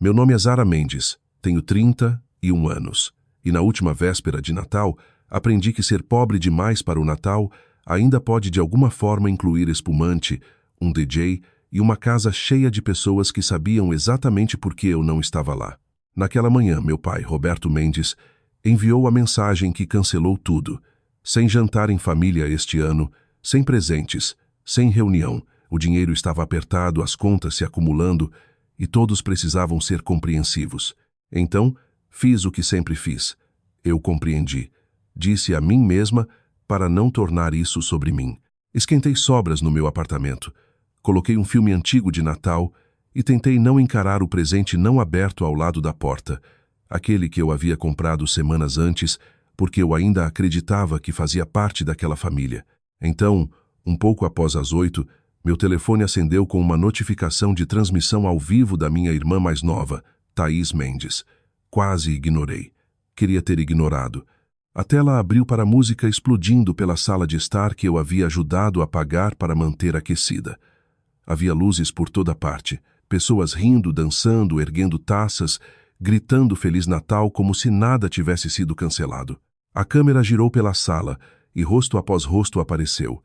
Meu nome é Zara Mendes, tenho 31 anos. E na última véspera de Natal, aprendi que ser pobre demais para o Natal ainda pode de alguma forma incluir espumante, um DJ e uma casa cheia de pessoas que sabiam exatamente por que eu não estava lá. Naquela manhã, meu pai, Roberto Mendes, enviou a mensagem que cancelou tudo. Sem jantar em família este ano, sem presentes, sem reunião. O dinheiro estava apertado, as contas se acumulando e todos precisavam ser compreensivos. Então, fiz o que sempre fiz. Eu compreendi. Disse a mim mesma para não tornar isso sobre mim. Esquentei sobras no meu apartamento. Coloquei um filme antigo de Natal e tentei não encarar o presente não aberto ao lado da porta, aquele que eu havia comprado semanas antes, porque eu ainda acreditava que fazia parte daquela família. Então, um pouco após as 8, meu telefone acendeu com uma notificação de transmissão ao vivo da minha irmã mais nova, Thaís Mendes. Quase ignorei. Queria ter ignorado. A tela abriu para a música explodindo pela sala de estar que eu havia ajudado a apagar para manter aquecida. Havia luzes por toda parte, pessoas rindo, dançando, erguendo taças, gritando Feliz Natal como se nada tivesse sido cancelado. A câmera girou pela sala e rosto após rosto apareceu.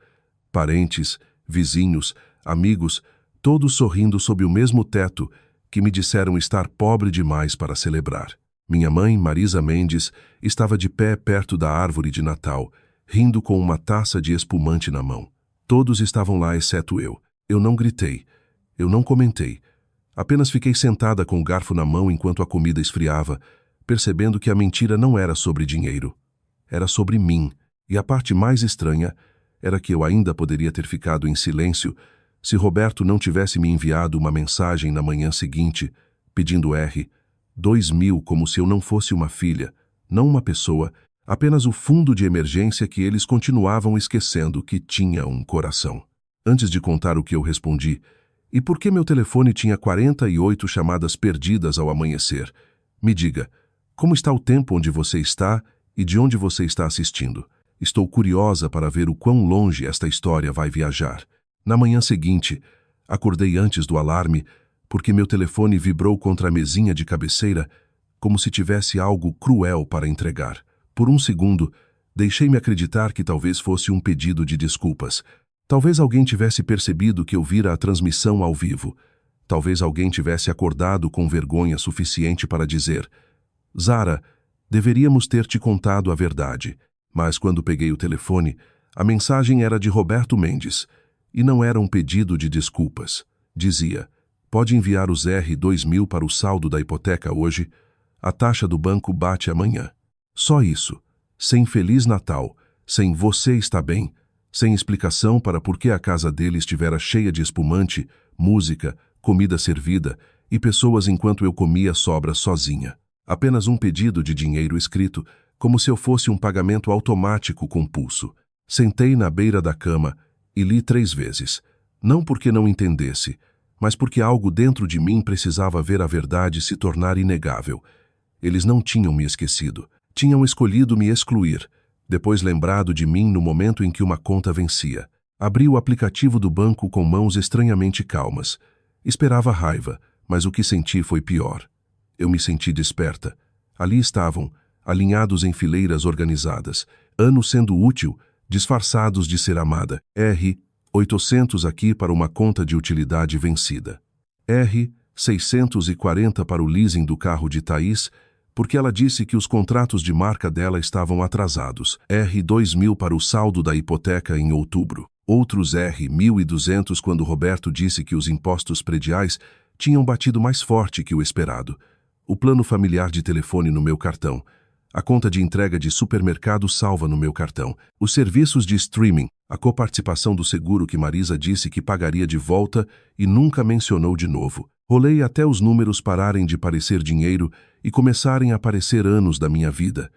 Parentes, vizinhos, amigos, todos sorrindo sob o mesmo teto que me disseram estar pobre demais para celebrar. Minha mãe, Marisa Mendes, estava de pé perto da árvore de Natal, rindo com uma taça de espumante na mão. Todos estavam lá exceto eu. Eu não gritei. Eu não comentei. Apenas fiquei sentada com o garfo na mão enquanto a comida esfriava, percebendo que a mentira não era sobre dinheiro. Era sobre mim. E a parte mais estranha era que eu ainda poderia ter ficado em silêncio se Roberto não tivesse me enviado uma mensagem na manhã seguinte, pedindo R$2.000 como se eu não fosse uma filha, não uma pessoa, apenas o fundo de emergência que eles continuavam esquecendo que tinha um coração. Antes de contar o que eu respondi, e por que meu telefone tinha 48 chamadas perdidas ao amanhecer, me diga, como está o tempo onde você está e de onde você está assistindo? Estou curiosa para ver o quão longe esta história vai viajar. Na manhã seguinte, acordei antes do alarme, porque meu telefone vibrou contra a mesinha de cabeceira como se tivesse algo cruel para entregar. Por um segundo, deixei-me acreditar que talvez fosse um pedido de desculpas. Talvez alguém tivesse percebido que eu vira a transmissão ao vivo. Talvez alguém tivesse acordado com vergonha suficiente para dizer: Zara, deveríamos ter te contado a verdade. Mas quando peguei o telefone, a mensagem era de Roberto Mendes, e não era um pedido de desculpas. Dizia: pode enviar os R$2.000 para o saldo da hipoteca hoje, a taxa do banco bate amanhã. Só isso. Sem Feliz Natal, sem você está bem, sem explicação para por que a casa dele estivera cheia de espumante, música, comida servida e pessoas enquanto eu comia sobras sozinha. Apenas um pedido de dinheiro escrito, como se eu fosse um pagamento automático com pulso. Sentei na beira da cama e li 3 vezes. Não porque não entendesse, mas porque algo dentro de mim precisava ver a verdade se tornar inegável. Eles não tinham me esquecido. Tinham escolhido me excluir, depois lembrado de mim no momento em que uma conta vencia. Abri o aplicativo do banco com mãos estranhamente calmas. Esperava raiva, mas o que senti foi pior. Eu me senti desperta. Ali estavam, alinhados em fileiras organizadas, anos sendo útil, disfarçados de ser amada. R$800 aqui para uma conta de utilidade vencida. R$640 para o leasing do carro de Thaís, porque ela disse que os contratos de marca dela estavam atrasados. R$2.000 para o saldo da hipoteca em outubro. Outros R$1.200 quando Roberto disse que os impostos prediais tinham batido mais forte que o esperado. O plano familiar de telefone no meu cartão. A conta de entrega de supermercado salva no meu cartão. Os serviços de streaming. A coparticipação do seguro que Marisa disse que pagaria de volta e nunca mencionou de novo. Rolei até os números pararem de parecer dinheiro e começarem a parecer anos da minha vida.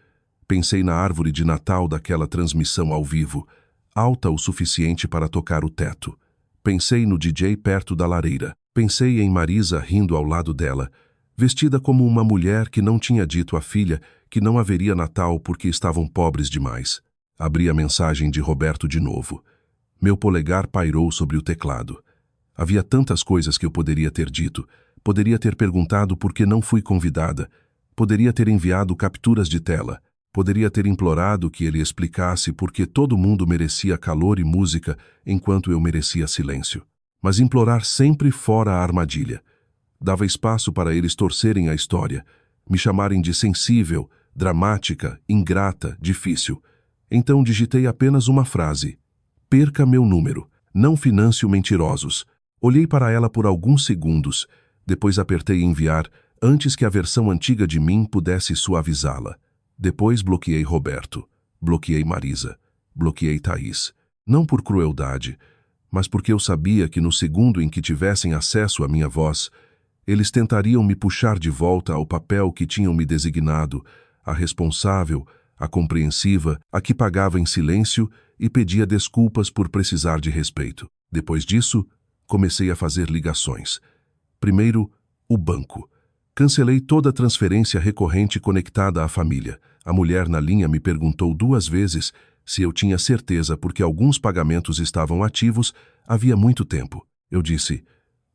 Pensei na árvore de Natal daquela transmissão ao vivo, alta o suficiente para tocar o teto. Pensei no DJ perto da lareira. Pensei em Marisa rindo ao lado dela, vestida como uma mulher que não tinha dito à filha que não haveria Natal porque estavam pobres demais. Abri a mensagem de Roberto de novo. Meu polegar pairou sobre o teclado. Havia tantas coisas que eu poderia ter dito. Poderia ter perguntado por que não fui convidada. Poderia ter enviado capturas de tela. Poderia ter implorado que ele explicasse por que todo mundo merecia calor e música enquanto eu merecia silêncio. Mas implorar sempre fora a armadilha. Dava espaço para eles torcerem a história, me chamarem de sensível, dramática, ingrata, difícil. Então digitei apenas uma frase: perca meu número, não financio mentirosos. Olhei para ela por alguns segundos, depois apertei enviar antes que a versão antiga de mim pudesse suavizá-la. Depois bloqueei Roberto, bloqueei Marisa, bloqueei Thaís. Não por crueldade, mas porque eu sabia que no segundo em que tivessem acesso à minha voz, eles tentariam me puxar de volta ao papel que tinham me designado, a responsável, a compreensiva, a que pagava em silêncio e pedia desculpas por precisar de respeito. Depois disso, comecei a fazer ligações. Primeiro, o banco. Cancelei toda a transferência recorrente conectada à família. A mulher na linha me perguntou 2 vezes se eu tinha certeza porque alguns pagamentos estavam ativos havia muito tempo. Eu disse: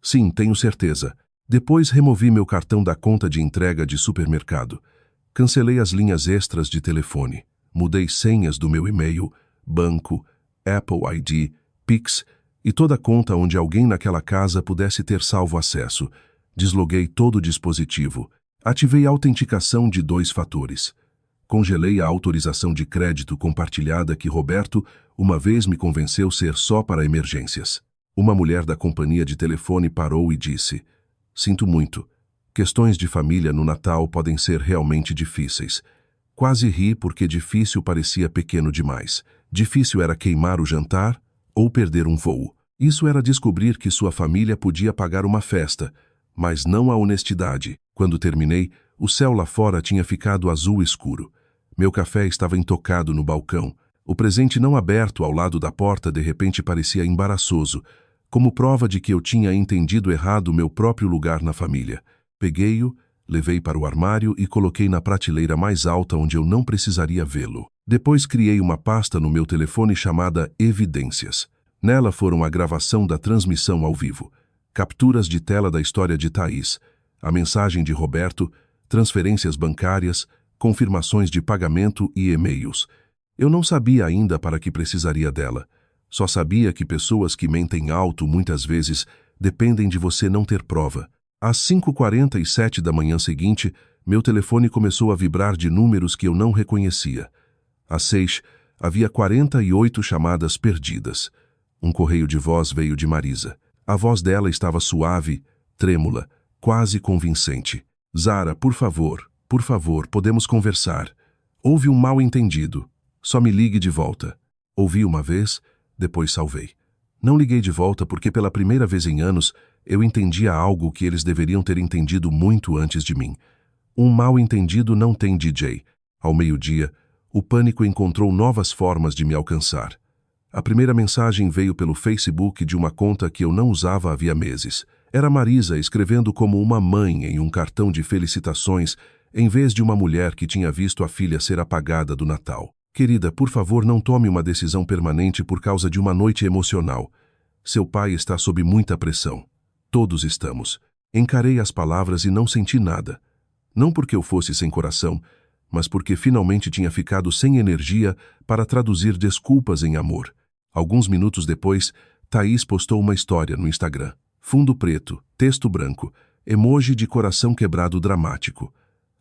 sim, tenho certeza. Depois removi meu cartão da conta de entrega de supermercado. Cancelei as linhas extras de telefone. Mudei senhas do meu e-mail, banco, Apple ID, Pix e toda conta onde alguém naquela casa pudesse ter salvo acesso. Desloguei todo o dispositivo. Ativei a autenticação de 2 fatores. Congelei a autorização de crédito compartilhada que Roberto uma vez me convenceu ser só para emergências. Uma mulher da companhia de telefone parou e disse: sinto muito. Questões de família no Natal podem ser realmente difíceis. Quase ri porque difícil parecia pequeno demais. Difícil era queimar o jantar ou perder um voo. Isso era descobrir que sua família podia pagar uma festa, mas não a honestidade. Quando terminei, o céu lá fora tinha ficado azul escuro. Meu café estava intocado no balcão. O presente não aberto ao lado da porta de repente parecia embaraçoso, como prova de que eu tinha entendido errado meu próprio lugar na família. Peguei-o, levei para o armário e coloquei na prateleira mais alta onde eu não precisaria vê-lo. Depois criei uma pasta no meu telefone chamada Evidências. Nela foram a gravação da transmissão ao vivo, capturas de tela da história de Thaís, a mensagem de Roberto, transferências bancárias, confirmações de pagamento e e-mails. Eu não sabia ainda para que precisaria dela. Só sabia que pessoas que mentem alto muitas vezes dependem de você não ter prova. Às 5h47 da manhã seguinte, meu telefone começou a vibrar de números que eu não reconhecia. Às 6, havia 48 chamadas perdidas. Um correio de voz veio de Marisa. A voz dela estava suave, trêmula, quase convincente. Zara, por favor, podemos conversar. Houve um mal-entendido. Só me ligue de volta. Ouvi uma vez, depois salvei. Não liguei de volta porque pela primeira vez em anos eu entendia algo que eles deveriam ter entendido muito antes de mim. Um mal-entendido não tem DJ. Ao meio-dia, o pânico encontrou novas formas de me alcançar. A primeira mensagem veio pelo Facebook de uma conta que eu não usava havia meses. Era Marisa escrevendo como uma mãe em um cartão de felicitações, em vez de uma mulher que tinha visto a filha ser apagada do Natal. Querida, por favor, não tome uma decisão permanente por causa de uma noite emocional. Seu pai está sob muita pressão. Todos estamos. Encarei as palavras e não senti nada. Não porque eu fosse sem coração, mas porque finalmente tinha ficado sem energia para traduzir desculpas em amor. Alguns minutos depois, Thaís postou uma história no Instagram. Fundo preto, texto branco, emoji de coração quebrado dramático.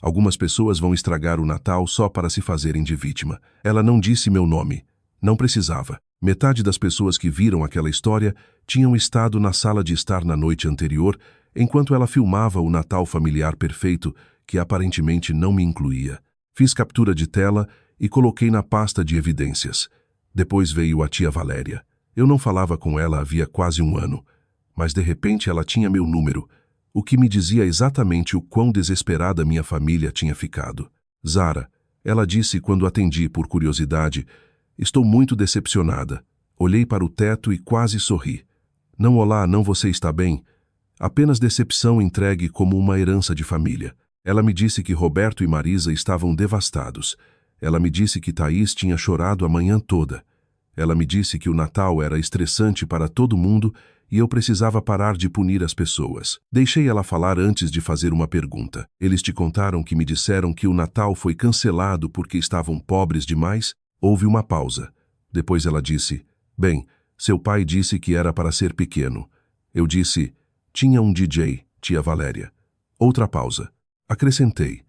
Algumas pessoas vão estragar o Natal só para se fazerem de vítima. Ela não disse meu nome. Não precisava. Metade das pessoas que viram aquela história tinham estado na sala de estar na noite anterior, enquanto ela filmava o Natal familiar perfeito, que aparentemente não me incluía. Fiz captura de tela e coloquei na pasta de evidências. Depois veio a tia Valéria. Eu não falava com ela havia quase um ano, mas de repente ela tinha meu número, o que me dizia exatamente o quão desesperada minha família tinha ficado. Zara, ela disse quando atendi por curiosidade, estou muito decepcionada. Olhei para o teto e quase sorri. Não, olá, não, você está bem? Apenas decepção entregue como uma herança de família. Ela me disse que Roberto e Marisa estavam devastados. Ela me disse que Thaís tinha chorado a manhã toda. Ela me disse que o Natal era estressante para todo mundo e eu precisava parar de punir as pessoas. Deixei ela falar antes de fazer uma pergunta. Eles te contaram que me disseram que o Natal foi cancelado porque estavam pobres demais? Houve uma pausa. Depois ela disse, bem, seu pai disse que era para ser pequeno. Eu disse, tinha um DJ, tia Valéria. Outra pausa. Acrescentei,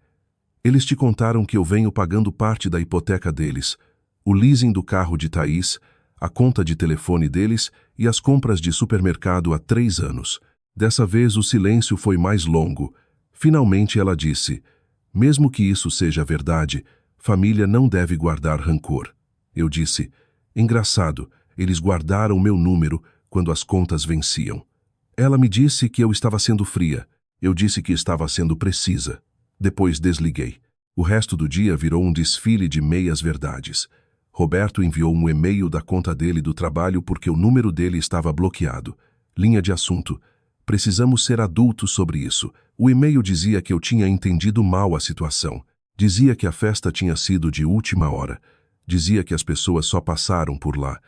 eles te contaram que eu venho pagando parte da hipoteca deles, o leasing do carro de Thaís, a conta de telefone deles e as compras de supermercado há 3 anos. Dessa vez o silêncio foi mais longo. Finalmente ela disse, mesmo que isso seja verdade, família não deve guardar rancor. Eu disse, engraçado, eles guardaram meu número quando as contas venciam. Ela me disse que eu estava sendo fria. Eu disse que estava sendo precisa. Depois desliguei. O resto do dia virou um desfile de meias-verdades. Roberto enviou um e-mail da conta dele do trabalho porque o número dele estava bloqueado. Linha de assunto. Precisamos ser adultos sobre isso. O e-mail dizia que eu tinha entendido mal a situação. Dizia que a festa tinha sido de última hora. Dizia que as pessoas só passaram por lá.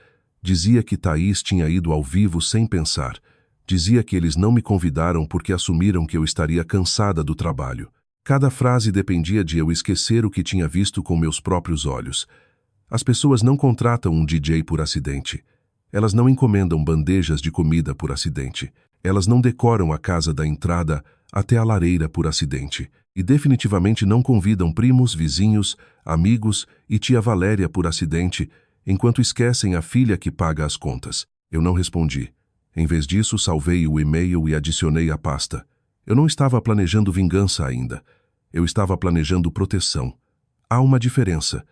Dizia que Thaís tinha ido ao vivo sem pensar. Dizia que eles não me convidaram porque assumiram que eu estaria cansada do trabalho. Cada frase dependia de eu esquecer o que tinha visto com meus próprios olhos. As pessoas não contratam um DJ por acidente. Elas não encomendam bandejas de comida por acidente. Elas não decoram a casa da entrada até a lareira por acidente. E definitivamente não convidam primos, vizinhos, amigos e tia Valéria por acidente, enquanto esquecem a filha que paga as contas. Eu não respondi. Em vez disso, salvei o e-mail e adicionei a pasta. Eu não estava planejando vingança ainda. Eu estava planejando proteção. Há uma diferença.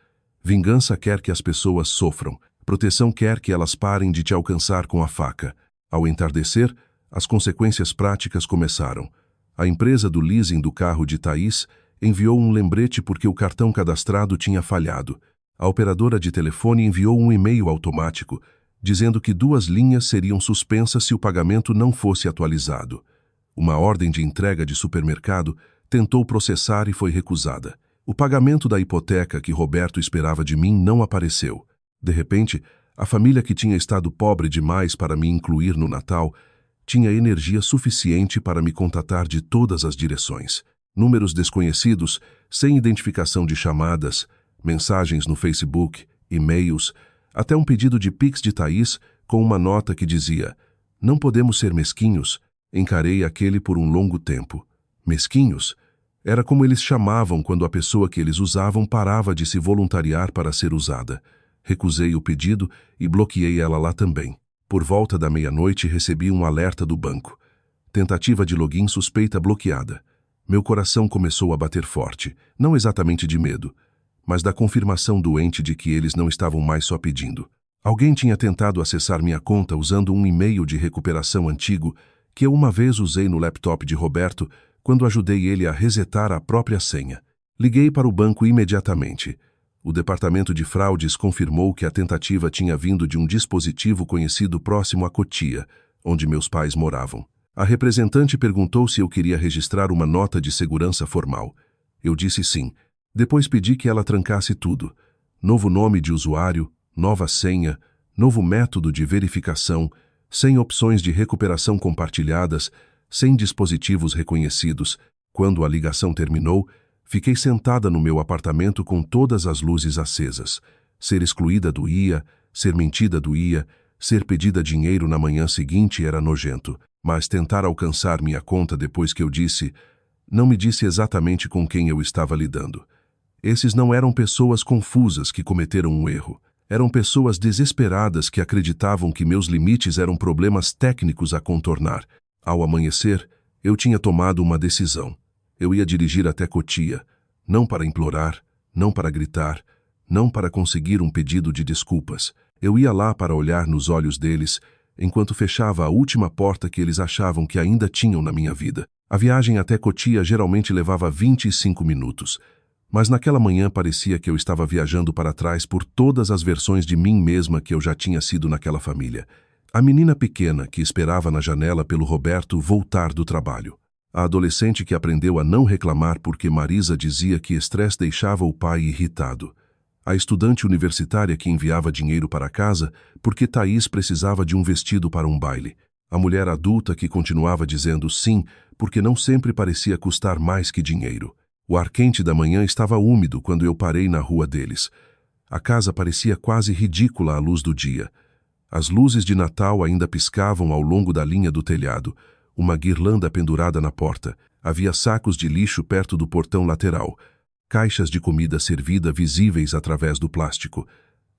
Vingança quer que as pessoas sofram. Proteção quer que elas parem de te alcançar com a faca. Ao entardecer, as consequências práticas começaram. A empresa do leasing do carro de Thaís enviou um lembrete porque o cartão cadastrado tinha falhado. A operadora de telefone enviou um e-mail automático, dizendo que 2 linhas seriam suspensas se o pagamento não fosse atualizado. Uma ordem de entrega de supermercado tentou processar e foi recusada. O pagamento da hipoteca que Roberto esperava de mim não apareceu. De repente, a família que tinha estado pobre demais para me incluir no Natal tinha energia suficiente para me contatar de todas as direções. Números desconhecidos, sem identificação de chamadas, mensagens no Facebook, e-mails, até um pedido de Pix de Thaís com uma nota que dizia: "Não podemos ser mesquinhos." Encarei aquele por um longo tempo. Mesquinhos? Era como eles chamavam quando a pessoa que eles usavam parava de se voluntariar para ser usada. Recusei o pedido e bloqueei ela lá também. Por volta da meia-noite recebi um alerta do banco. Tentativa de login suspeita bloqueada. Meu coração começou a bater forte, não exatamente de medo, mas da confirmação doente de que eles não estavam mais só pedindo. Alguém tinha tentado acessar minha conta usando um e-mail de recuperação antigo que eu uma vez usei no laptop de Roberto quando ajudei ele a resetar a própria senha. Liguei para o banco imediatamente. O departamento de fraudes confirmou que a tentativa tinha vindo de um dispositivo conhecido próximo a Cotia, onde meus pais moravam. A representante perguntou se eu queria registrar uma nota de segurança formal. Eu disse sim. Depois pedi que ela trancasse tudo. Novo nome de usuário, nova senha, novo método de verificação, sem opções de recuperação compartilhadas, sem dispositivos reconhecidos. Quando a ligação terminou, fiquei sentada no meu apartamento com todas as luzes acesas. Ser excluída doía, ser mentida doía, ser pedida dinheiro na manhã seguinte era nojento. Mas tentar alcançar minha conta depois que eu disse, não me disse exatamente com quem eu estava lidando. Esses não eram pessoas confusas que cometeram um erro. Eram pessoas desesperadas que acreditavam que meus limites eram problemas técnicos a contornar. Ao amanhecer, eu tinha tomado uma decisão. Eu ia dirigir até Cotia, não para implorar, não para gritar, não para conseguir um pedido de desculpas. Eu ia lá para olhar nos olhos deles, enquanto fechava a última porta que eles achavam que ainda tinham na minha vida. A viagem até Cotia geralmente levava 25 minutos. Mas naquela manhã parecia que eu estava viajando para trás por todas as versões de mim mesma que eu já tinha sido naquela família. A menina pequena que esperava na janela pelo Roberto voltar do trabalho. A adolescente que aprendeu a não reclamar porque Marisa dizia que estresse deixava o pai irritado. A estudante universitária que enviava dinheiro para casa porque Thaís precisava de um vestido para um baile. A mulher adulta que continuava dizendo sim, porque não sempre parecia custar mais que dinheiro. O ar quente da manhã estava úmido quando eu parei na rua deles. A casa parecia quase ridícula à luz do dia. As luzes de Natal ainda piscavam ao longo da linha do telhado, uma guirlanda pendurada na porta. Havia sacos de lixo perto do portão lateral, caixas de comida servida visíveis através do plástico,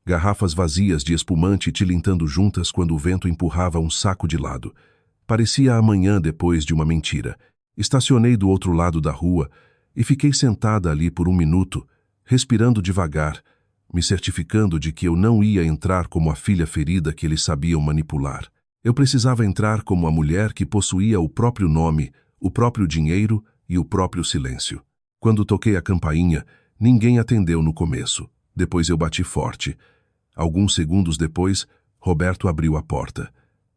garrafas vazias de espumante tilintando juntas quando o vento empurrava um saco de lado. Parecia a manhã depois de uma mentira. Estacionei do outro lado da rua e fiquei sentada ali por 1 minuto, respirando devagar, me certificando de que eu não ia entrar como a filha ferida que eles sabiam manipular. Eu precisava entrar como a mulher que possuía o próprio nome, o próprio dinheiro e o próprio silêncio. Quando toquei a campainha, ninguém atendeu no começo. Depois eu bati forte. Alguns segundos depois, Roberto abriu a porta.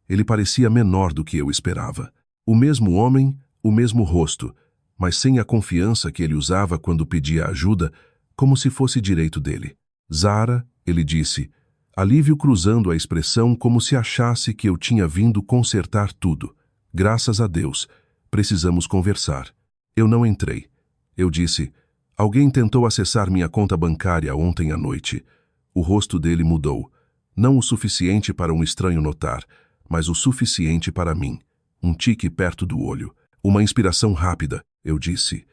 Ele parecia menor do que eu esperava. O mesmo homem, o mesmo rosto, mas sem a confiança que ele usava quando pedia ajuda, como se fosse direito dele. Zara, ele disse, alívio cruzando a expressão como se achasse que eu tinha vindo consertar tudo. Graças a Deus, precisamos conversar. Eu não entrei. Eu disse, alguém tentou acessar minha conta bancária ontem à noite. O rosto dele mudou. Não o suficiente para um estranho notar, mas o suficiente para mim. Um tique perto do olho. Uma inspiração rápida, eu disse.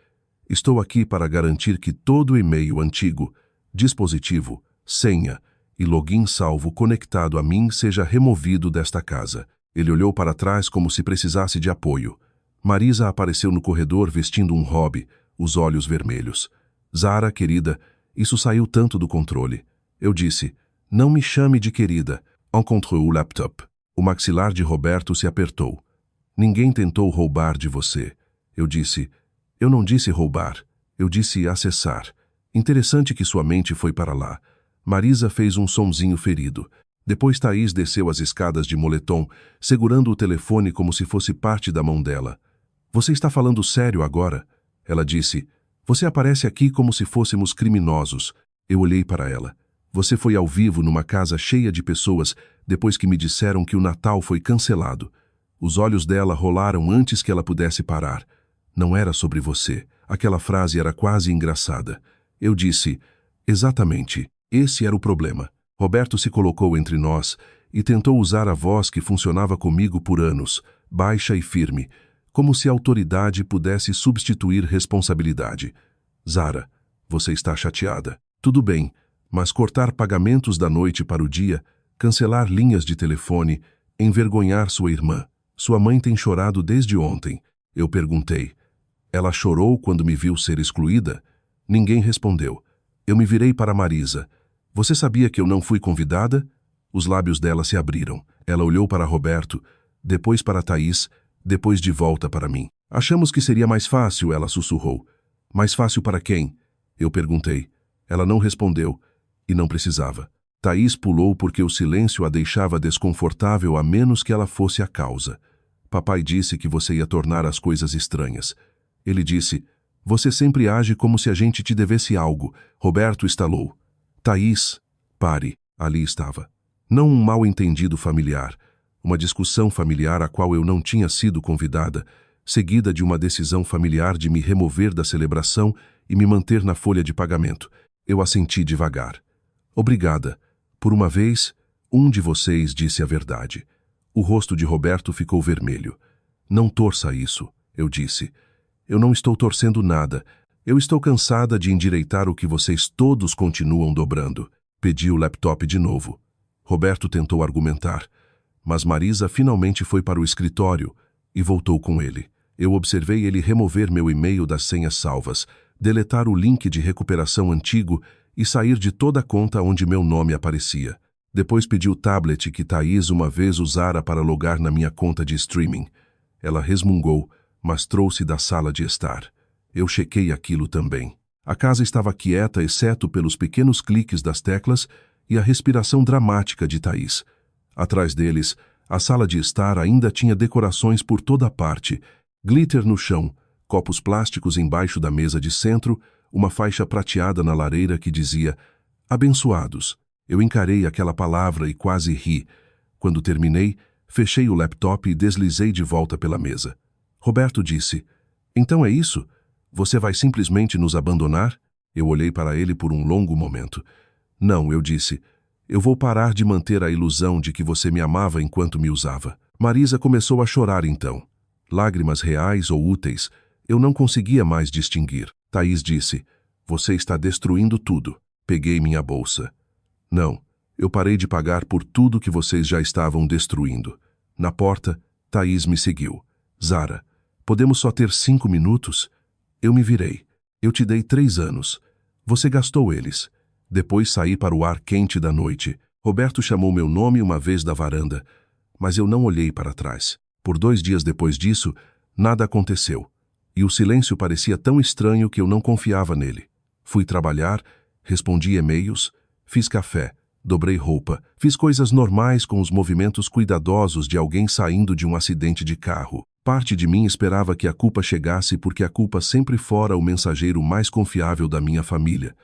Estou aqui para garantir que todo e-mail antigo, dispositivo, senha e login salvo conectado a mim seja removido desta casa. Ele olhou para trás como se precisasse de apoio. Marisa apareceu no corredor vestindo um robe, os olhos vermelhos. Zara, querida, isso saiu tanto do controle. Eu disse, não me chame de querida. Encontrou o laptop. O maxilar de Roberto se apertou. Ninguém tentou roubar de você. Eu disse, eu não disse roubar, eu disse acessar. Interessante que sua mente foi para lá. Marisa fez um sonzinho ferido. Depois Thaís desceu as escadas de moletom, segurando o telefone como se fosse parte da mão dela. Você está falando sério agora? Ela disse, você aparece aqui como se fôssemos criminosos. Eu olhei para ela. Você foi ao vivo numa casa cheia de pessoas depois que me disseram que o Natal foi cancelado. Os olhos dela rolaram antes que ela pudesse parar. Não era sobre você. Aquela frase era quase engraçada. Eu disse, exatamente, esse era o problema. Roberto se colocou entre nós e tentou usar a voz que funcionava comigo por anos, baixa e firme, como se a autoridade pudesse substituir responsabilidade. Zara, você está chateada. Tudo bem, mas cortar pagamentos da noite para o dia, cancelar linhas de telefone, envergonhar sua irmã. Sua mãe tem chorado desde ontem. Eu perguntei. Ela chorou quando me viu ser excluída? Ninguém respondeu. Eu me virei para Marisa. Você sabia que eu não fui convidada? Os lábios dela se abriram. Ela olhou para Roberto, depois para Thaís, depois de volta para mim. Achamos que seria mais fácil, ela sussurrou. Mais fácil para quem? Eu perguntei. Ela não respondeu, e não precisava. Thaís pulou porque o silêncio a deixava desconfortável a menos que ela fosse a causa. Papai disse que você ia tornar as coisas estranhas. Ele disse, você sempre age como se a gente te devesse algo. Roberto estalou. Thaís, pare. Ali estava. Não um mal-entendido familiar. Uma discussão familiar a qual eu não tinha sido convidada, seguida de uma decisão familiar de me remover da celebração e me manter na folha de pagamento. Eu assenti devagar. Obrigada. Por uma vez, um de vocês disse a verdade. O rosto de Roberto ficou vermelho. Não torça isso, eu disse. Eu não estou torcendo nada. Eu estou cansada de endireitar o que vocês todos continuam dobrando. Pedi o laptop de novo. Roberto tentou argumentar, mas Marisa finalmente foi para o escritório e voltou com ele. Eu observei ele remover meu e-mail das senhas salvas, deletar o link de recuperação antigo e sair de toda a conta onde meu nome aparecia. Depois pedi o tablet que Thaís uma vez usara para logar na minha conta de streaming. Ela resmungou, mas trouxe da sala de estar. Eu chequei aquilo também. A casa estava quieta exceto pelos pequenos cliques das teclas e a respiração dramática de Thaís. Atrás deles, a sala de estar ainda tinha decorações por toda parte, glitter no chão, copos plásticos embaixo da mesa de centro, uma faixa prateada na lareira que dizia abençoados. Eu encarei aquela palavra e quase ri. Quando terminei, Fechei o laptop e deslizei de volta pela mesa. Roberto disse: "Então é isso? Você vai simplesmente nos abandonar?" Eu olhei para ele por um longo momento. "Não", eu disse. "Eu vou parar de manter a ilusão de que você me amava enquanto me usava." Marisa começou a chorar então. Lágrimas reais ou úteis, eu não conseguia mais distinguir. Thaís disse: "Você está destruindo tudo." Peguei minha bolsa. "Não, eu parei de pagar por tudo que vocês já estavam destruindo." Na porta, Thaís me seguiu. "Zara, podemos só ter 5 minutos?" Eu me virei. "Eu te dei 3 anos. Você gastou eles." Depois saí para o ar quente da noite. Roberto chamou meu nome uma vez da varanda, mas eu não olhei para trás. Por 2 dias depois disso, nada aconteceu. E o silêncio parecia tão estranho que eu não confiava nele. Fui trabalhar, respondi e-mails, fiz café, dobrei roupa, fiz coisas normais com os movimentos cuidadosos de alguém saindo de um acidente de carro. Parte de mim esperava que a culpa chegasse porque a culpa sempre fora o mensageiro mais confiável da minha família.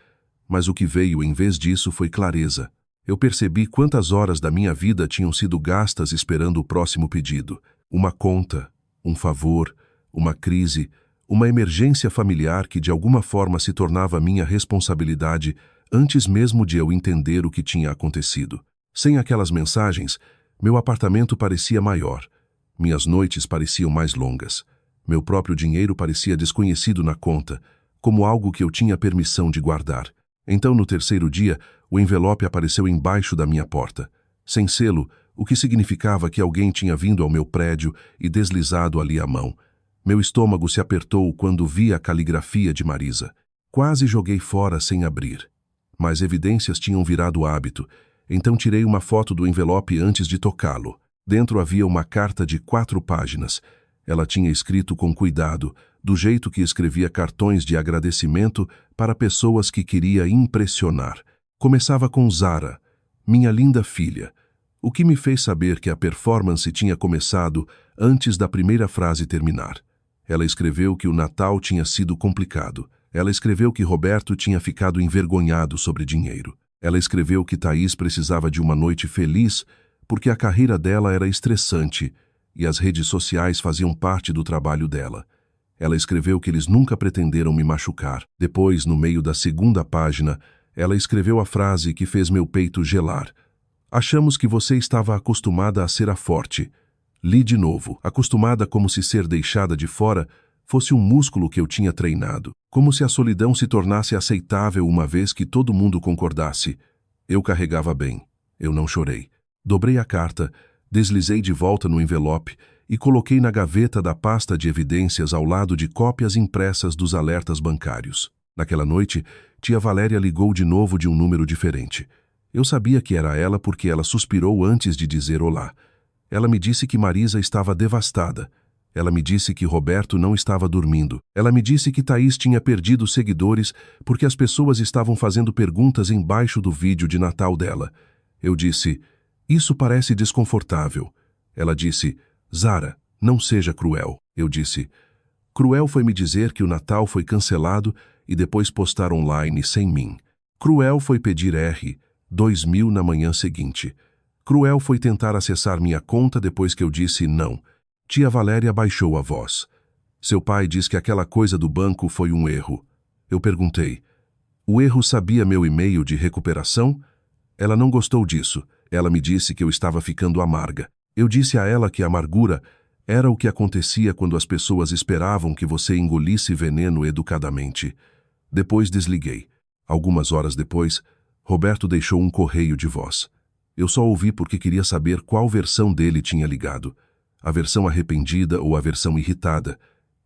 Mas o que veio em vez disso foi clareza. Eu percebi quantas horas da minha vida tinham sido gastas esperando o próximo pedido. Uma conta, um favor, uma crise, uma emergência familiar que de alguma forma se tornava minha responsabilidade antes mesmo de eu entender o que tinha acontecido. Sem aquelas mensagens, meu apartamento parecia maior. Minhas noites pareciam mais longas. Meu próprio dinheiro parecia desconhecido na conta, como algo que eu tinha permissão de guardar. Então, no terceiro dia, o envelope apareceu embaixo da minha porta. Sem selo, o que significava que alguém tinha vindo ao meu prédio e deslizado ali a mão. Meu estômago se apertou quando vi a caligrafia de Marisa. Quase joguei fora sem abrir. Mas evidências tinham virado hábito, então tirei uma foto do envelope antes de tocá-lo. Dentro havia uma carta de 4 páginas. Ela tinha escrito com cuidado, do jeito que escrevia cartões de agradecimento para pessoas que queria impressionar. Começava com Zara, minha linda filha, o que me fez saber que a performance tinha começado antes da primeira frase terminar. Ela escreveu que o Natal tinha sido complicado. Ela escreveu que Roberto tinha ficado envergonhado sobre dinheiro. Ela escreveu que Thaís precisava de uma noite feliz porque a carreira dela era estressante e as redes sociais faziam parte do trabalho dela. Ela escreveu que eles nunca pretenderam me machucar. Depois, no meio da segunda página, ela escreveu a frase que fez meu peito gelar. "Achamos que você estava acostumada a ser a forte." Li de novo, acostumada como se ser deixada de fora fosse um músculo que eu tinha treinado, como se a solidão se tornasse aceitável uma vez que todo mundo concordasse. Eu carregava bem. Eu não chorei. Dobrei a carta, deslizei de volta no envelope e coloquei na gaveta da pasta de evidências ao lado de cópias impressas dos alertas bancários. Naquela noite, tia Valéria ligou de novo de um número diferente. Eu sabia que era ela porque ela suspirou antes de dizer olá. Ela me disse que Marisa estava devastada. Ela me disse que Roberto não estava dormindo. Ela me disse que Thaís tinha perdido seguidores porque as pessoas estavam fazendo perguntas embaixo do vídeo de Natal dela. Eu disse: "Isso parece desconfortável." Ela disse: "Zara, não seja cruel." Eu disse: "Cruel foi me dizer que o Natal foi cancelado e depois postar online sem mim. Cruel foi pedir R$ 2.000 na manhã seguinte. Cruel foi tentar acessar minha conta depois que eu disse não." Tia Valéria baixou a voz. "Seu pai diz que aquela coisa do banco foi um erro." Eu perguntei: "O erro sabia meu e-mail de recuperação?" Ela não gostou disso. Ela me disse que eu estava ficando amarga. Eu disse a ela que a amargura era o que acontecia quando as pessoas esperavam que você engolisse veneno educadamente. Depois desliguei. Algumas horas depois, Roberto deixou um correio de voz. Eu só ouvi porque queria saber qual versão dele tinha ligado. A versão arrependida ou a versão irritada.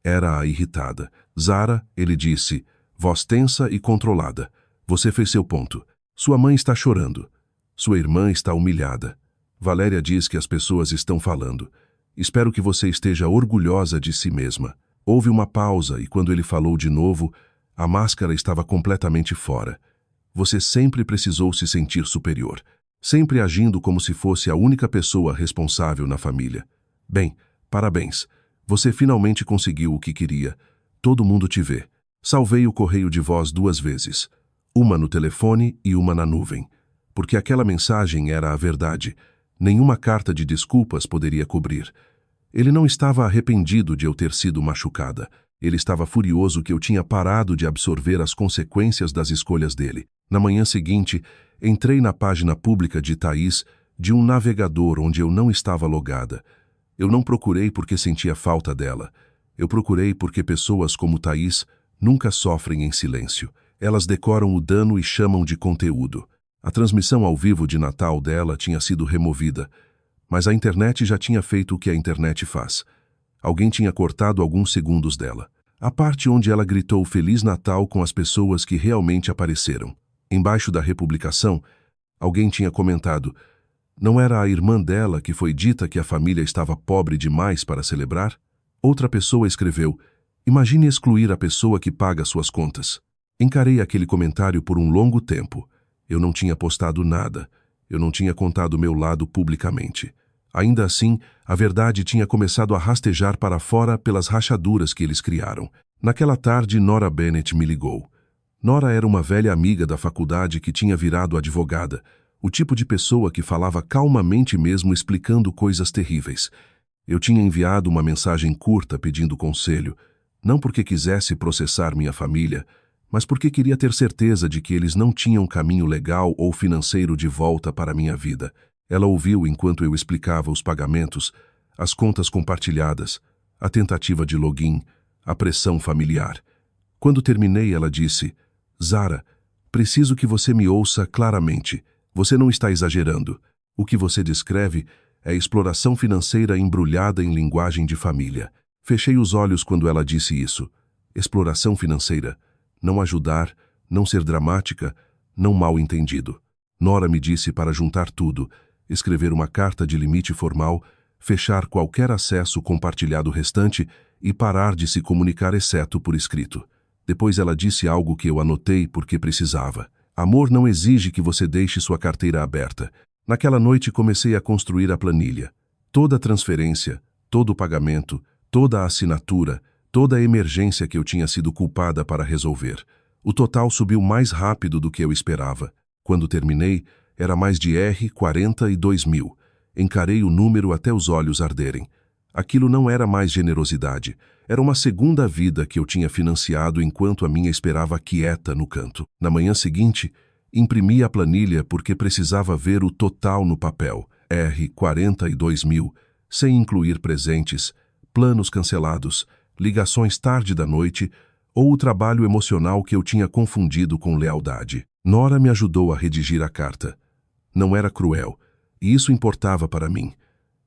Era a irritada. "Zara", ele disse, voz tensa e controlada. "Você fez seu ponto. Sua mãe está chorando. Sua irmã está humilhada. Valéria diz que as pessoas estão falando. Espero que você esteja orgulhosa de si mesma." Houve uma pausa e quando ele falou de novo, a máscara estava completamente fora. "Você sempre precisou se sentir superior, sempre agindo como se fosse a única pessoa responsável na família. Bem, parabéns. Você finalmente conseguiu o que queria. Todo mundo te vê." Salvei o correio de voz 2 vezes. Uma no telefone e uma na nuvem. Porque aquela mensagem era a verdade. Nenhuma carta de desculpas poderia cobrir. Ele não estava arrependido de eu ter sido machucada. Ele estava furioso que eu tinha parado de absorver as consequências das escolhas dele. Na manhã seguinte, entrei na página pública de Thaís de um navegador onde eu não estava logada. Eu não procurei porque sentia falta dela. Eu procurei porque pessoas como Thaís nunca sofrem em silêncio. Elas decoram o dano e chamam de conteúdo. A transmissão ao vivo de Natal dela tinha sido removida, mas a internet já tinha feito o que a internet faz. Alguém tinha cortado alguns segundos dela. A parte onde ela gritou Feliz Natal com as pessoas que realmente apareceram. Embaixo da republicação, alguém tinha comentado: não era a irmã dela que foi dita que a família estava pobre demais para celebrar? Outra pessoa escreveu: imagine excluir a pessoa que paga suas contas. Encarei aquele comentário por um longo tempo. Eu não tinha postado nada. Eu não tinha contado meu lado publicamente. Ainda assim, a verdade tinha começado a rastejar para fora pelas rachaduras que eles criaram. Naquela tarde, Nora Bennett me ligou. Nora era uma velha amiga da faculdade que tinha virado advogada, o tipo de pessoa que falava calmamente mesmo explicando coisas terríveis. Eu tinha enviado uma mensagem curta pedindo conselho, não porque quisesse processar minha família, mas porque queria ter certeza de que eles não tinham caminho legal ou financeiro de volta para a minha vida. Ela ouviu enquanto eu explicava os pagamentos, as contas compartilhadas, a tentativa de login, a pressão familiar. Quando terminei, ela disse: Zara, preciso que você me ouça claramente. Você não está exagerando. O que você descreve é exploração financeira embrulhada em linguagem de família. Fechei os olhos quando ela disse isso. Exploração financeira. Não ajudar, não ser dramática, não mal entendido. Nora me disse para juntar tudo, escrever uma carta de limite formal, fechar qualquer acesso compartilhado restante e parar de se comunicar exceto por escrito. Depois ela disse algo que eu anotei porque precisava. Amor não exige que você deixe sua carteira aberta. Naquela noite comecei a construir a planilha. Toda a transferência, todo o pagamento, toda a assinatura, toda a emergência que eu tinha sido culpada para resolver. O total subiu mais rápido do que eu esperava. Quando terminei, era mais de R$42 mil. Encarei o número até os olhos arderem. Aquilo não era mais generosidade. Era uma segunda vida que eu tinha financiado enquanto a minha esperava quieta no canto. Na manhã seguinte, imprimi a planilha porque precisava ver o total no papel. R$42 mil, sem incluir presentes, planos cancelados, ligações tarde da noite ou o trabalho emocional que eu tinha confundido com lealdade. Nora me ajudou a redigir a carta. Não era cruel, e isso importava para mim.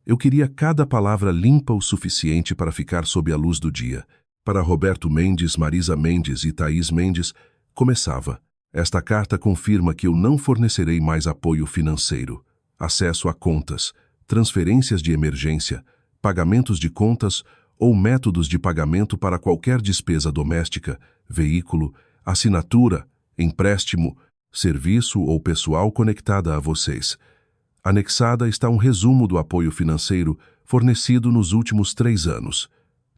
Eu queria cada palavra limpa o suficiente para ficar sob a luz do dia. Para Roberto Mendes, Marisa Mendes e Thaís Mendes, começava: esta carta confirma que eu não fornecerei mais apoio financeiro, acesso a contas, transferências de emergência, pagamentos de contas ou métodos de pagamento para qualquer despesa doméstica, veículo, assinatura, empréstimo, serviço ou pessoal conectada a vocês. Anexada está um resumo do apoio financeiro fornecido nos últimos 3 anos.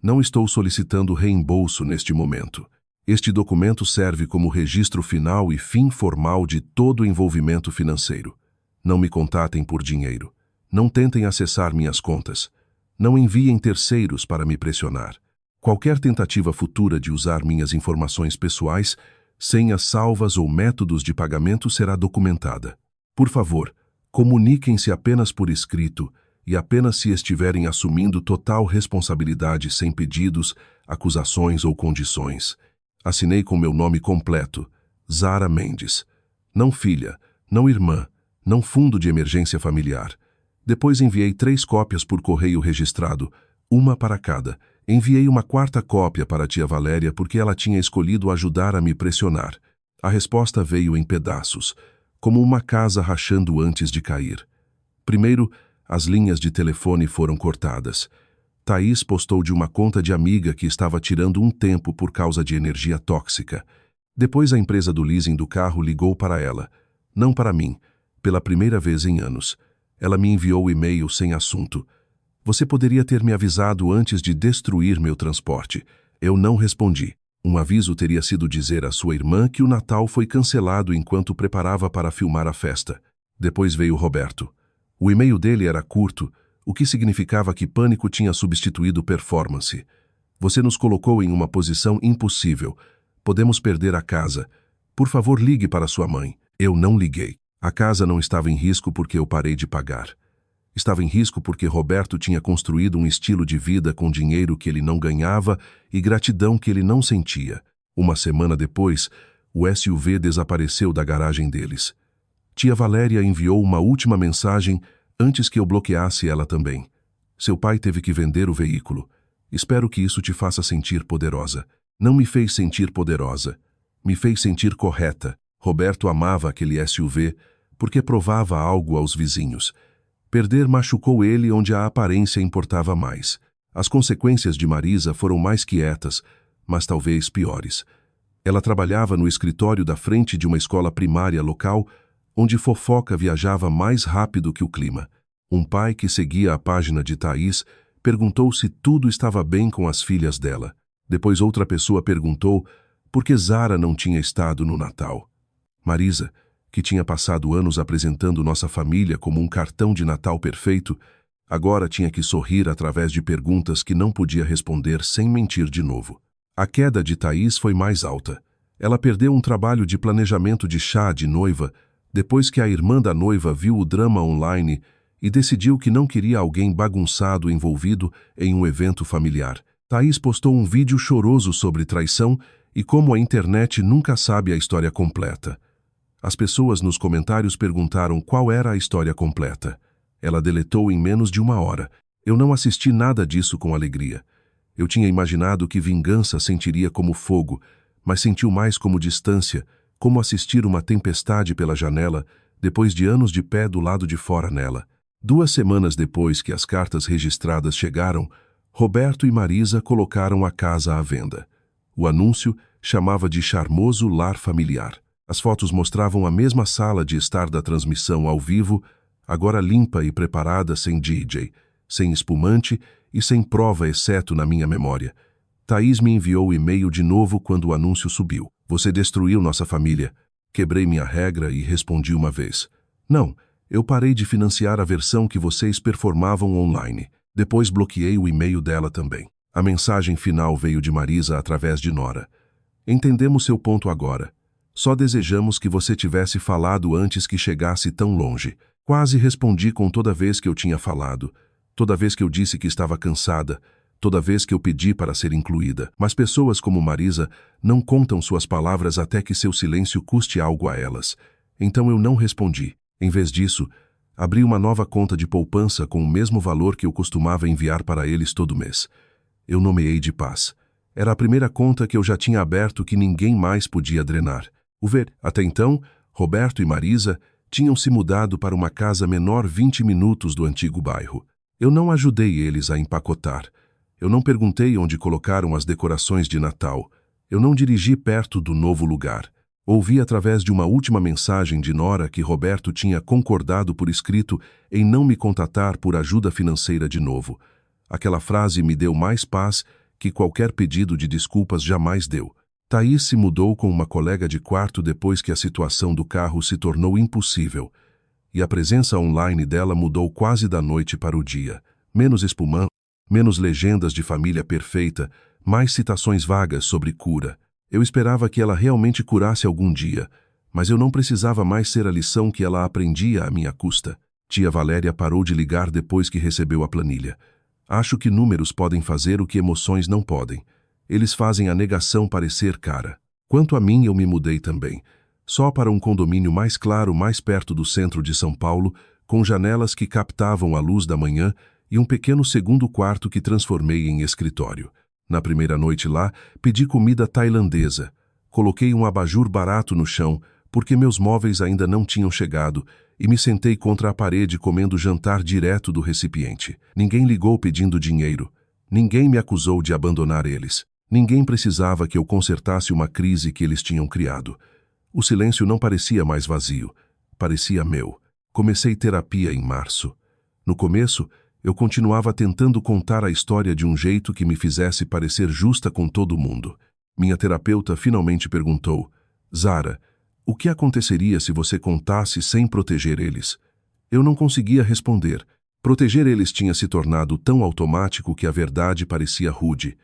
Não estou solicitando reembolso neste momento. Este documento serve como registro final e fim formal de todo o envolvimento financeiro. Não me contatem por dinheiro. Não tentem acessar minhas contas. Não enviem terceiros para me pressionar. Qualquer tentativa futura de usar minhas informações pessoais, senhas salvas ou métodos de pagamento será documentada. Por favor, comuniquem-se apenas por escrito e apenas se estiverem assumindo total responsabilidade sem pedidos, acusações ou condições. Assinei com meu nome completo, Zara Mendes. Não filha, não irmã, não fundo de emergência familiar. Depois enviei 3 cópias por correio registrado, uma para cada. Enviei uma 4ª cópia para a tia Valéria porque ela tinha escolhido ajudar a me pressionar. A resposta veio em pedaços, como uma casa rachando antes de cair. Primeiro, as linhas de telefone foram cortadas. Thaís postou de uma conta de amiga que estava tirando um tempo por causa de energia tóxica. Depois a empresa do leasing do carro ligou para ela. Não para mim, pela primeira vez em anos. Ela me enviou o e-mail sem assunto. Você poderia ter me avisado antes de destruir meu transporte. Eu não respondi. Um aviso teria sido dizer à sua irmã que o Natal foi cancelado enquanto preparava para filmar a festa. Depois veio Roberto. O e-mail dele era curto, o que significava que pânico tinha substituído performance. Você nos colocou em uma posição impossível. Podemos perder a casa. Por favor, ligue para sua mãe. Eu não liguei. A casa não estava em risco porque eu parei de pagar. Estava em risco porque Roberto tinha construído um estilo de vida com dinheiro que ele não ganhava e gratidão que ele não sentia. Uma semana depois, o SUV desapareceu da garagem deles. Tia Valéria enviou uma última mensagem antes que eu bloqueasse ela também. Seu pai teve que vender o veículo. Espero que isso te faça sentir poderosa. Não me fez sentir poderosa. Me fez sentir correta. Roberto amava aquele SUV porque provava algo aos vizinhos. Perder machucou ele onde a aparência importava mais. As consequências de Marisa foram mais quietas, mas talvez piores. Ela trabalhava no escritório da frente de uma escola primária local, onde fofoca viajava mais rápido que o clima. Um pai que seguia a página de Thaís perguntou se tudo estava bem com as filhas dela. Depois outra pessoa perguntou por que Zara não tinha estado no Natal. Marisa, que tinha passado anos apresentando nossa família como um cartão de Natal perfeito, agora tinha que sorrir através de perguntas que não podia responder sem mentir de novo. A queda de Thaís foi mais alta. Ela perdeu um trabalho de planejamento de chá de noiva depois que a irmã da noiva viu o drama online e decidiu que não queria alguém bagunçado envolvido em um evento familiar. Thaís postou um vídeo choroso sobre traição e como a internet nunca sabe a história completa. As pessoas nos comentários perguntaram qual era a história completa. Ela deletou em menos de 1 hora. Eu não assisti nada disso com alegria. Eu tinha imaginado que vingança sentiria como fogo, mas sentiu mais como distância, como assistir uma tempestade pela janela, depois de anos de pé do lado de fora nela. 2 semanas depois que as cartas registradas chegaram, Roberto e Marisa colocaram a casa à venda. O anúncio chamava de Charmoso Lar Familiar. As fotos mostravam a mesma sala de estar da transmissão ao vivo, agora limpa e preparada sem DJ, sem espumante e sem prova exceto na minha memória. Thaís me enviou o e-mail de novo quando o anúncio subiu. Você destruiu nossa família. Quebrei minha regra e respondi uma vez. Não, eu parei de financiar a versão que vocês performavam online. Depois bloqueei o e-mail dela também. A mensagem final veio de Marisa através de Nora. Entendemos seu ponto agora. Só desejamos que você tivesse falado antes que chegasse tão longe. Quase respondi com toda vez que eu tinha falado, toda vez que eu disse que estava cansada, toda vez que eu pedi para ser incluída. Mas pessoas como Marisa não contam suas palavras até que seu silêncio custe algo a elas. Então eu não respondi. Em vez disso, abri uma nova conta de poupança com o mesmo valor que eu costumava enviar para eles todo mês. Eu nomeei de paz. Era a primeira conta que eu já tinha aberto que ninguém mais podia drenar. Até então, Roberto e Marisa tinham se mudado para uma casa menor 20 minutos do antigo bairro. Eu não ajudei eles a empacotar. Eu não perguntei onde colocaram as decorações de Natal. Eu não dirigi perto do novo lugar. Ouvi através de uma última mensagem de Nora que Roberto tinha concordado por escrito em não me contatar por ajuda financeira de novo. Aquela frase me deu mais paz que qualquer pedido de desculpas jamais deu. Thaís se mudou com uma colega de quarto depois que a situação do carro se tornou impossível. E a presença online dela mudou quase da noite para o dia. Menos espumã, menos legendas de família perfeita, mais citações vagas sobre cura. Eu esperava que ela realmente curasse algum dia, mas eu não precisava mais ser a lição que ela aprendia à minha custa. Tia Valéria parou de ligar depois que recebeu a planilha. Acho que números podem fazer o que emoções não podem. Eles fazem a negação parecer cara. Quanto a mim, eu me mudei também. Só para um condomínio mais claro, mais perto do centro de São Paulo, com janelas que captavam a luz da manhã e um pequeno segundo quarto que transformei em escritório. Na primeira noite lá, pedi comida tailandesa. Coloquei um abajur barato no chão, porque meus móveis ainda não tinham chegado, e me sentei contra a parede comendo jantar direto do recipiente. Ninguém ligou pedindo dinheiro. Ninguém me acusou de abandonar eles. Ninguém precisava que eu consertasse uma crise que eles tinham criado. O silêncio não parecia mais vazio. Parecia meu. Comecei terapia em março. No começo, eu continuava tentando contar a história de um jeito que me fizesse parecer justa com todo mundo. Minha terapeuta finalmente perguntou: Zara, o que aconteceria se você contasse sem proteger eles? Eu não conseguia responder. Proteger eles tinha se tornado tão automático que a verdade parecia rude.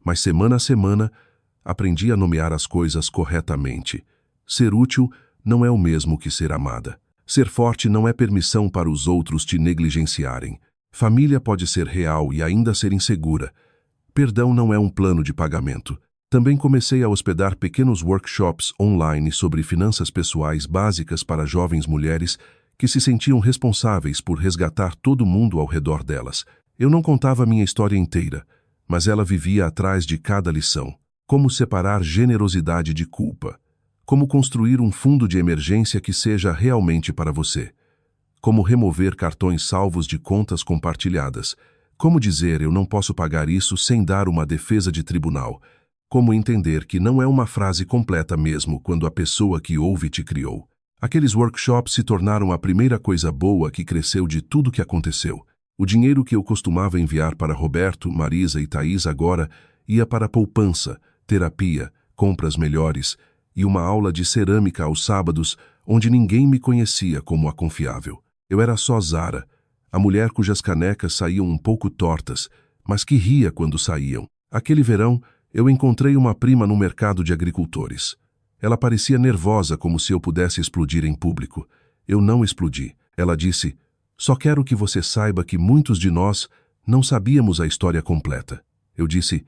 Mas semana a semana, aprendi a nomear as coisas corretamente. Ser útil não é o mesmo que ser amada. Ser forte não é permissão para os outros te negligenciarem. Família pode ser real e ainda ser insegura. Perdão não é um plano de pagamento. Também comecei a hospedar pequenos workshops online sobre finanças pessoais básicas para jovens mulheres que se sentiam responsáveis por resgatar todo mundo ao redor delas. Eu não contava minha história inteira, mas ela vivia atrás de cada lição. Como separar generosidade de culpa. Como construir um fundo de emergência que seja realmente para você. Como remover cartões salvos de contas compartilhadas. Como dizer eu não posso pagar isso sem dar uma defesa de tribunal. Como entender que não é uma frase completa mesmo quando a pessoa que ouve te criou. Aqueles workshops se tornaram a primeira coisa boa que cresceu de tudo que aconteceu. O dinheiro que eu costumava enviar para Roberto, Marisa e Thaís agora ia para poupança, terapia, compras melhores e uma aula de cerâmica aos sábados onde ninguém me conhecia como a confiável. Eu era só Zara, a mulher cujas canecas saíam um pouco tortas, mas que ria quando saíam. Aquele verão, eu encontrei uma prima no mercado de agricultores. Ela parecia nervosa como se eu pudesse explodir em público. Eu não explodi. Ela disse, só quero que você saiba que muitos de nós não sabíamos a história completa. Eu disse,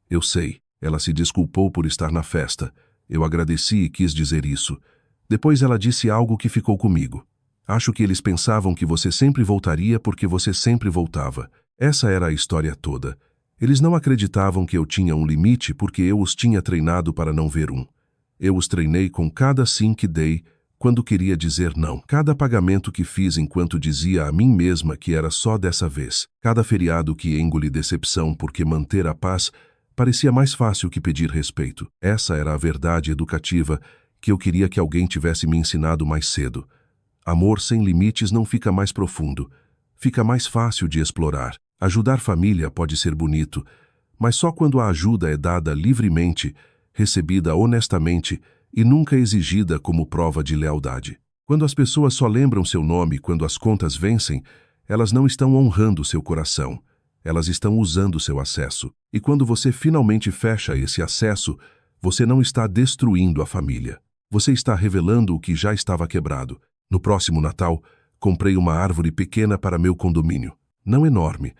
eu sei. Ela se desculpou por estar na festa. Eu agradeci e quis dizer isso. Depois ela disse algo que ficou comigo. Acho que eles pensavam que você sempre voltaria porque você sempre voltava. Essa era a história toda. Eles não acreditavam que eu tinha um limite porque eu os tinha treinado para não ver um. Eu os treinei com cada sim que dei, quando queria dizer não. Cada pagamento que fiz enquanto dizia a mim mesma que era só dessa vez. Cada feriado que engoli decepção porque manter a paz parecia mais fácil que pedir respeito. Essa era a verdade educativa que eu queria que alguém tivesse me ensinado mais cedo. Amor sem limites não fica mais profundo. Fica mais fácil de explorar. Ajudar família pode ser bonito, mas só quando a ajuda é dada livremente, recebida honestamente e nunca exigida como prova de lealdade. Quando as pessoas só lembram seu nome quando as contas vencem, elas não estão honrando seu coração. Elas estão usando seu acesso. E quando você finalmente fecha esse acesso, você não está destruindo a família. Você está revelando o que já estava quebrado. No próximo Natal, comprei uma árvore pequena para meu condomínio. Não enorme.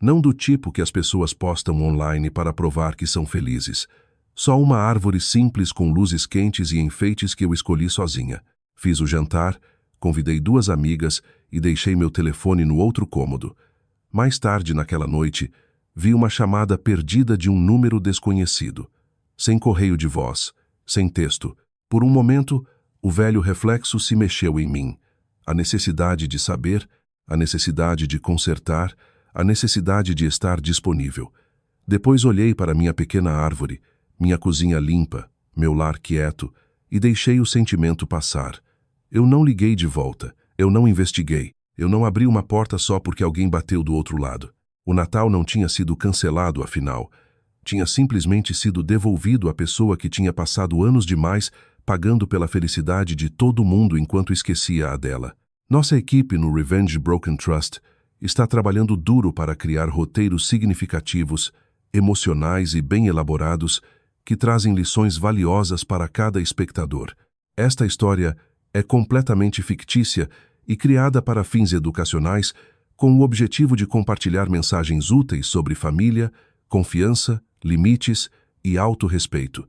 Não do tipo que as pessoas postam online para provar que são felizes. Só uma árvore simples com luzes quentes e enfeites que eu escolhi sozinha. Fiz o jantar, convidei 2 amigas e deixei meu telefone no outro cômodo. Mais tarde naquela noite, vi uma chamada perdida de um número desconhecido. Sem correio de voz, sem texto. Por um momento, o velho reflexo se mexeu em mim. A necessidade de saber, a necessidade de consertar, a necessidade de estar disponível. Depois olhei para minha pequena árvore, minha cozinha limpa, meu lar quieto, e deixei o sentimento passar. Eu não liguei de volta, eu não investiguei, eu não abri uma porta só porque alguém bateu do outro lado. O Natal não tinha sido cancelado, afinal. Tinha simplesmente sido devolvido à pessoa que tinha passado anos demais pagando pela felicidade de todo mundo enquanto esquecia a dela. Nossa equipe no Revenge Broken Trust está trabalhando duro para criar roteiros significativos, emocionais e bem elaborados que trazem lições valiosas para cada espectador. Esta história é completamente fictícia e criada para fins educacionais com o objetivo de compartilhar mensagens úteis sobre família, confiança, limites e autorrespeito.